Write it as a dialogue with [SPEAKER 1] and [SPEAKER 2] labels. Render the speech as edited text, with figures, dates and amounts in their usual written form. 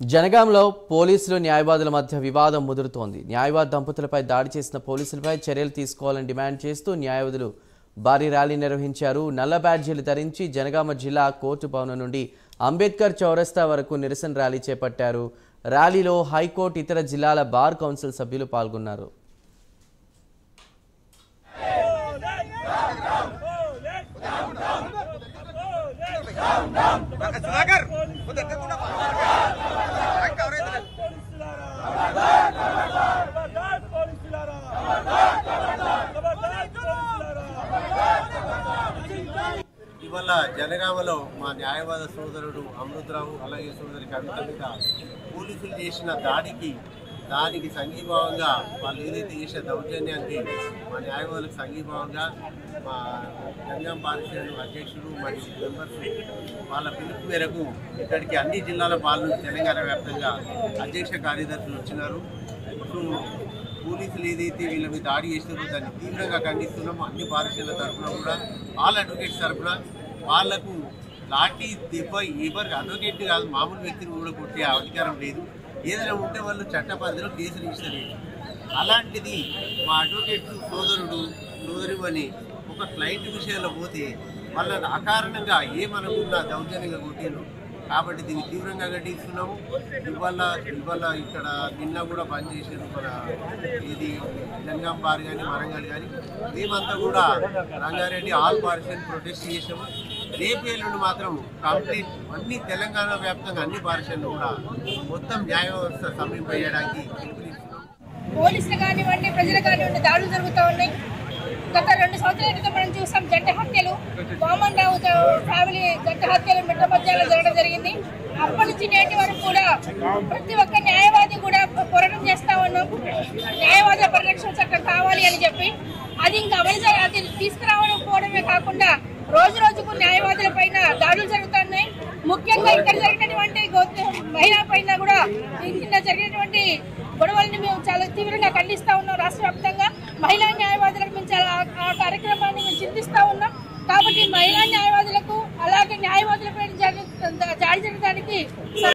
[SPEAKER 1] జనగాంలో పోలీసులు న్యాయవాదుల మధ్య వివాదం ముదురుతోంది. న్యాయవాది దంపతులపై దాడి చేసిన పోలీసులపై చర్యలు తీసుకోవాలని డిమాండ్ చేస్తూ న్యాయవాదులు భారీ ర్యాలీ నిర్వహించారు. నల్ల బ్యాడ్జీలు ధరించి జనగామ జిల్లా కోర్టు భవనం నుండి అంబేద్కర్ చౌరస్తా వరకు నిరసన ర్యాలీ చేపట్టారు. ర్యాలీలో హైకోర్టు ఇతర జిల్లాల బార్ కౌన్సిల్ సభ్యులు పాల్గొన్నారు.
[SPEAKER 2] ఇవాళ జనగామలో మా న్యాయవాద సోదరుడు అమృతరావు అలాగే సోదరి కవిత మీద పోలీసులు చేసిన దానికి సంఘీభావంగా వాళ్ళు ఏదైతే చేసిన దౌర్జన్యానికి మా న్యాయవాదులకు సంఘీభావంగా మా జనగాం పారిశ్రామిక అధ్యక్షుడు మరియు మెంబర్స్ వాళ్ళ పిలుపు మేరకు ఇక్కడికి అన్ని జిల్లాల పాలన తెలంగాణ వ్యాప్తంగా అధ్యక్ష కార్యదర్శులు వచ్చినారు. సో పోలీసులు ఏదైతే వీళ్ళ మీద దాడి చేసినారో దాన్ని తీవ్రంగా ఖండిస్తున్నాము. అన్ని పారిశ్రామిక తరఫున కూడా ఆల్ అడ్వకేట్స్ తరఫున వాళ్లకు లాఠీ దెబ్బ ఎవరికి అడ్వకేట్ కాదు మామూలు వ్యక్తిని కూడా కొట్టే అధికారం లేదు. ఏదైనా ఉంటే వాళ్ళు చట్ట పరిధిలో కేసులు ఇస్తారు. అలాంటిది మా అడ్వకేట్ సోదరుమని ఒక క్లయింట్ విషయంలో పోతే వాళ్ళని అకారణంగా ఏమనుకున్నా దౌర్జన్యంగా కొట్టారు. కాబట్టి దీన్ని తీవ్రంగా ఖండిస్తున్నాము. ఇవాళ ఇక్కడ నిన్న కూడా పనిచేసారు మన ఇది జనగాం బార్ కానీ వరంగల్ కానీ మేమంతా కూడా రంగారెడ్డి ఆల్ పారిశ్రామిక ప్రొటెస్ట్ చేసాము. రేపేళ్ళుండి మాత్రం కంప్లీట్ అన్ని తెలంగాణ వ్యాప్తంగా అన్ని పారిశ్రామికలు కూడా మొత్తం న్యాయ వ్యవస్థ సమీపయ్యడానికి పిలుపునిస్తున్నాం.
[SPEAKER 3] పోలీసులు కానివ్వండి, ప్రజలు కానివ్వండి దాడులు జరుగుతూ ఉన్నాయి. గత 2 సంవత్సరాల క్రితం మనం చూసాం జంట హత్యలు, వామన్ రావు ఫ్యామిలీ జంట హత్యలు మిట్ట మధ్యాలో జరగడం జరిగింది. అప్పటి నుంచి నేటి వరకు కూడా ప్రతి ఒక్క న్యాయవాది కూడా పోరాటం చేస్తా ఉన్నాం. న్యాయవాదుల పరిరక్షణ చట్టం కావాలి అని చెప్పి అది ఇంకా అది తీసుకురావడమే కాకుండా రోజు రోజుకు న్యాయవాదుల పైన దాడులు జరుగుతున్నాయి. ముఖ్యంగా ఇక్కడ జరిగినటువంటి మహిళల పైన కూడా నిన్న జరిగినటువంటి గొడవల్ని మేము చాలా తీవ్రంగా ఖండిస్తూ ఉన్నాం. రాష్ట్ర వ్యాప్తంగా మహిళా న్యాయవాదులకు మేము చాలా ఆ కార్యక్రమాన్ని మేము చింతిస్తూ ఉన్నాం. కాబట్టి మహిళా న్యాయవాదులకు అలాగే న్యాయవాదులపై దాడి జరగడానికి